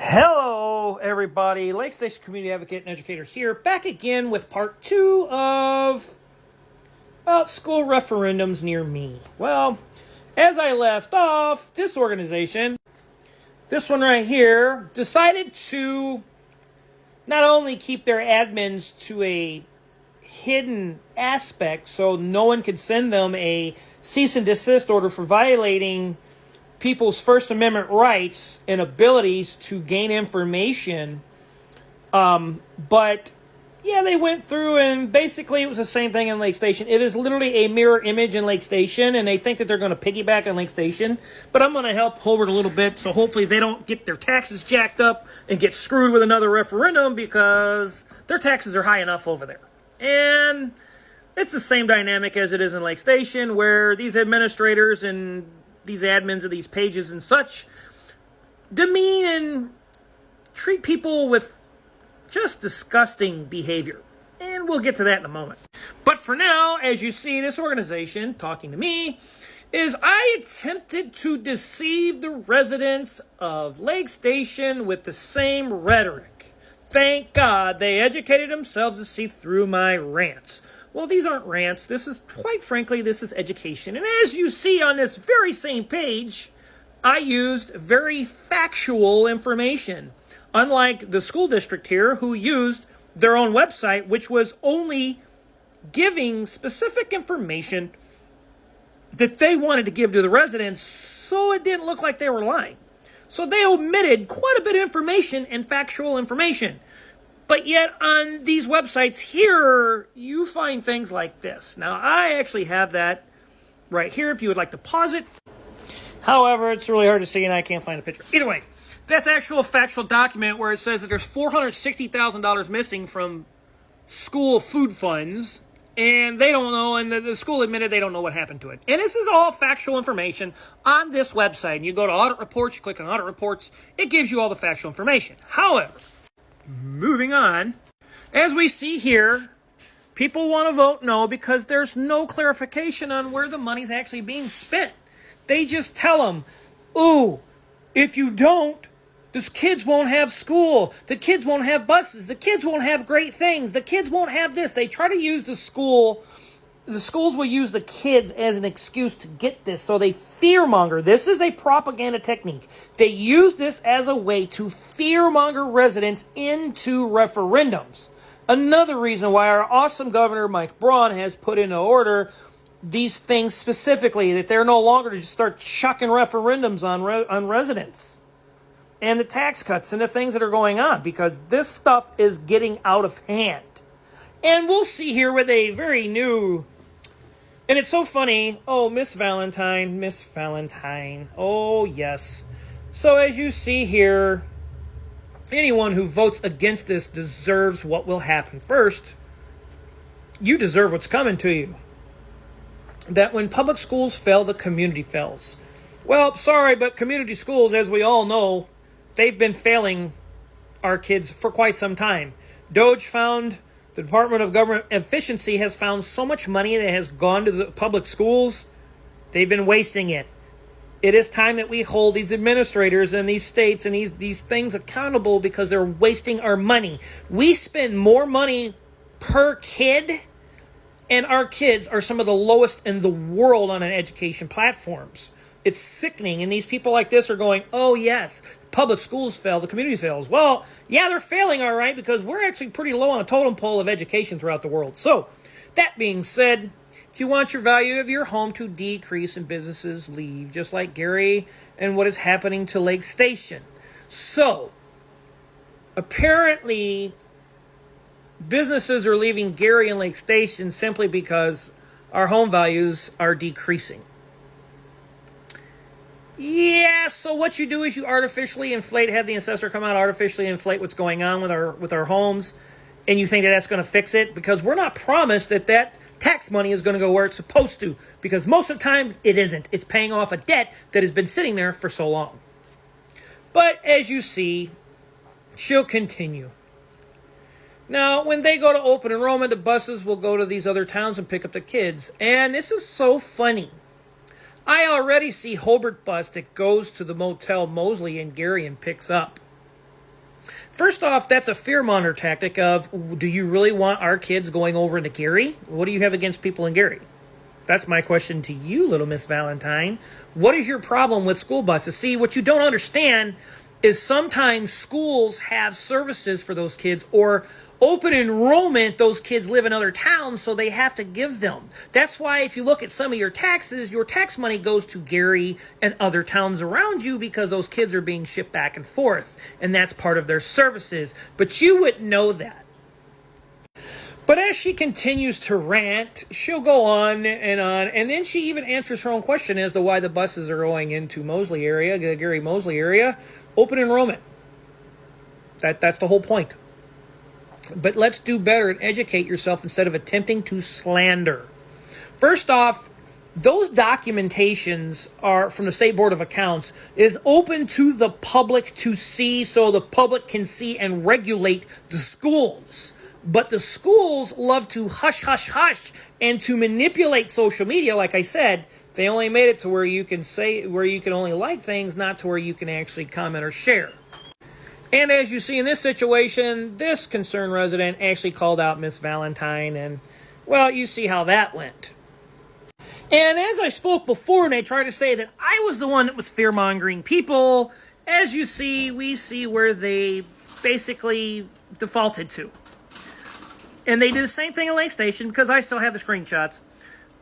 Hello, everybody. Lake Station Community Advocate and Educator here, back again with part 2 of about school referendums near me. Well, as I left off, this organization, this one right here, decided to not only keep their admins to a hidden aspect so no one could send them a cease and desist order for violating people's First Amendment rights and abilities to gain information. But yeah, they went through and basically it was the same thing in Lake Station. It is literally a mirror image in Lake Station, and they think that they're going to piggyback on Lake Station. But I'm going to help Hobart a little bit, so hopefully they don't get their taxes jacked up and get screwed with another referendum because their taxes are high enough over there. And it's the same dynamic as it is in Lake Station, where these administrators and these admins of these pages and such demean and treat people with just disgusting behavior. And we'll get to that in a moment. But for now, as you see, this organization talking to me is I attempted to deceive the residents of Lake Station with the same rhetoric. Thank God they educated themselves to see through my rants. Well, these aren't rants. This is, quite frankly, this is education. And as you see on this very same page, I used very factual information. Unlike the school district here, who used their own website, which was only giving specific information that they wanted to give to the residents, so it didn't look like they were lying. So they omitted quite a bit of information and factual information. But yet on these websites here, you find things like this. Now, I actually have that right here if you would like to pause it. However, it's really hard to see and I can't find a picture. Either way, that's actual factual document where it says that there's $460,000 missing from school food funds. And they don't know, and the school admitted they don't know what happened to it. And this is all factual information on this website. And you go to audit reports, you click on audit reports, it gives you all the factual information. However, moving on, as we see here, people want to vote no because there's no clarification on where the money's actually being spent. They just tell them, ooh, if you don't, the kids won't have school. The kids won't have buses. The kids won't have great things. The kids won't have this. They try to use the schools will use the kids as an excuse to get this. So they fearmonger. This is a propaganda technique. They use this as a way to fearmonger residents into referendums. Another reason why our awesome governor, Mike Braun, has put into order these things specifically, that they're no longer to just start chucking referendums on residents. And the tax cuts and the things that are going on, because this stuff is getting out of hand. And we'll see here with a very new, and it's so funny, oh, Miss Valentine, oh, yes. So as you see here, anyone who votes against this deserves what will happen. First, you deserve what's coming to you. That when public schools fail, the community fails. Well, sorry, but community schools, as we all know, they've been failing our kids for quite some time. DOGE found, the Department of Government Efficiency has found so much money that has gone to the public schools, they've been wasting it. It is time that we hold these administrators and these states and these things accountable because they're wasting our money. We spend more money per kid, and our kids are some of the lowest in the world on an education platforms. It's sickening, and these people like this are going, oh, yes, public schools fail, the community fails. Well, yeah, they're failing, all right, because we're actually pretty low on a totem pole of education throughout the world. So, that being said, if you want your value of your home to decrease and businesses leave, just like Gary and what is happening to Lake Station. So, apparently, businesses are leaving Gary and Lake Station simply because our home values are decreasing. Yeah, so what you do is you artificially inflate, have the assessor come out, artificially inflate what's going on with our homes, and you think that that's going to fix it, because we're not promised that tax money is going to go where it's supposed to, because most of the time it isn't. It's paying off a debt that has been sitting there for so long. But as you see, she'll continue. Now, when they go to open enrollment, the buses will go to these other towns and pick up the kids, and this is so funny. I already see Hobart bus that goes to the Motel Mosley in Gary and picks up. First off, that's a fearmonger tactic of, do you really want our kids going over into Gary? What do you have against people in Gary? That's my question to you, little Miss Valentine. What is your problem with school buses? See, what you don't understand is sometimes schools have services for those kids, or open enrollment, those kids live in other towns, so they have to give them. That's why if you look at some of your taxes, your tax money goes to Gary and other towns around you because those kids are being shipped back and forth, and that's part of their services. But you wouldn't know that. But as she continues to rant, she'll go on, and then she even answers her own question as to why the buses are going into Mosley area, the Gary Mosley area. Open enrollment. That's the whole point. But let's do better and educate yourself instead of attempting to slander. First off, those documentations are from the State Board of Accounts is open to the public to see, so the public can see and regulate the schools. But the schools love to hush, hush, hush, and to manipulate social media. Like I said, they only made it to where you can only like things, not to where you can actually comment or share. And as you see in this situation, this concerned resident actually called out Miss Valentine, and, well, you see how that went. And as I spoke before, and I tried to say that I was the one that was fear-mongering people, as you see, we see where they basically defaulted to. And they did the same thing in Lake Station, because I still have the screenshots.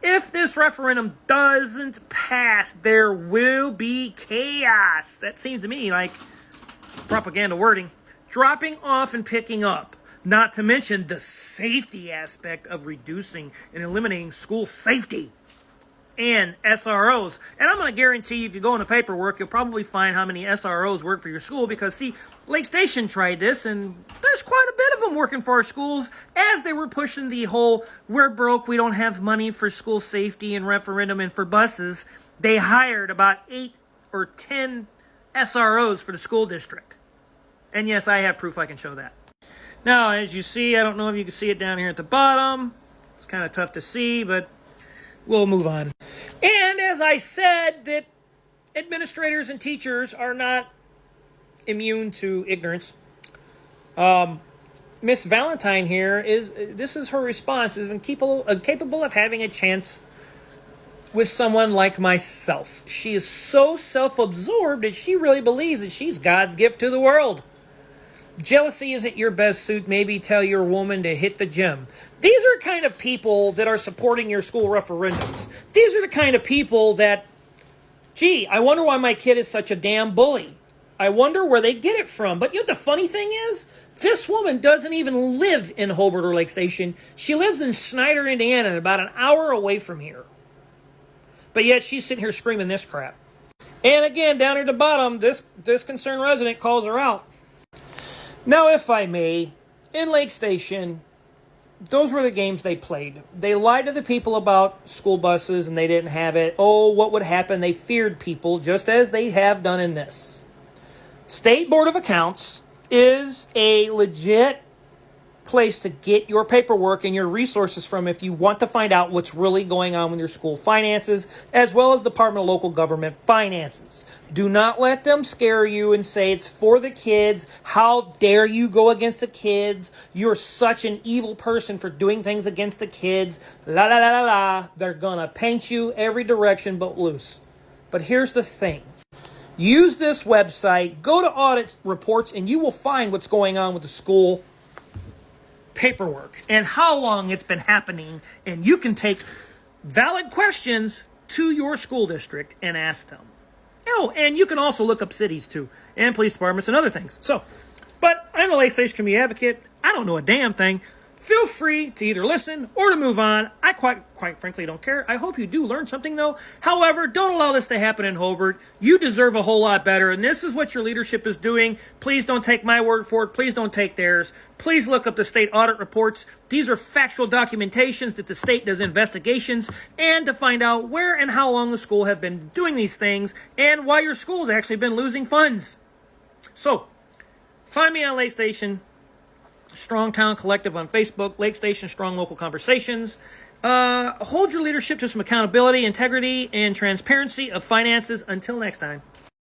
If this referendum doesn't pass, there will be chaos. That seems to me like propaganda wording. Dropping off and picking up. Not to mention the safety aspect of reducing and eliminating school safety. And SROs. And I'm going to guarantee you, if you go into paperwork, you'll probably find how many SROs work for your school. Because, see, Lake Station tried this, and there's quite a bit of them working for our schools as they were pushing the whole, we're broke, we don't have money for school safety and referendum and for buses. They hired about 8 or 10 SROs for the school district. And yes, I have proof I can show that. Now, as you see, I don't know if you can see it down here at the bottom. It's kind of tough to see, but we'll move on. And as I said, that administrators and teachers are not immune to ignorance. Miss Valentine here this is her response, is incapable of having a chance with someone like myself. She is so self-absorbed that she really believes that she's God's gift to the world. Jealousy isn't your best suit. Maybe tell your woman to hit the gym. These are the kind of people that are supporting your school referendums. These are the kind of people that, gee, I wonder why my kid is such a damn bully. I wonder where they get it from. But you know what the funny thing is? This woman doesn't even live in Hobart or Lake Station. She lives in Snyder, Indiana, about an hour away from here. But yet she's sitting here screaming this crap. And again, down at the bottom, this concerned resident calls her out. Now, if I may, in Lake Station, those were the games they played. They lied to the people about school buses and they didn't have it. Oh, what would happen? They feared people, just as they have done in this. State Board of Accounts is a legit place to get your paperwork and your resources from if you want to find out what's really going on with your school finances, as well as Department of Local Government finances. Do not let them scare you and say it's for the kids. How dare you go against the kids? You're such an evil person for doing things against the kids. La la la la la. They're gonna paint you every direction but loose. But here's the thing. Use this website, go to audit reports, and you will find what's going on with the school paperwork and how long it's been happening, and you can take valid questions to your school district and ask them. Oh, and you can also look up cities too, and police departments and other things. So, but I'm a Lake Station community advocate. I don't know a damn thing. Feel free to either listen or to move on. I quite frankly don't care. I hope you do learn something, though. However, don't allow this to happen in Hobart. You deserve a whole lot better, and this is what your leadership is doing. Please don't take my word for it. Please don't take theirs. Please look up the state audit reports. These are factual documentations that the state does investigations, and to find out where and how long the school have been doing these things and why your school's actually been losing funds. So, find me on Lake Station Strong Town Collective on Facebook, Lake Station Strong Local Conversations. Hold your leadership to some accountability, integrity, and transparency of finances. Until next time.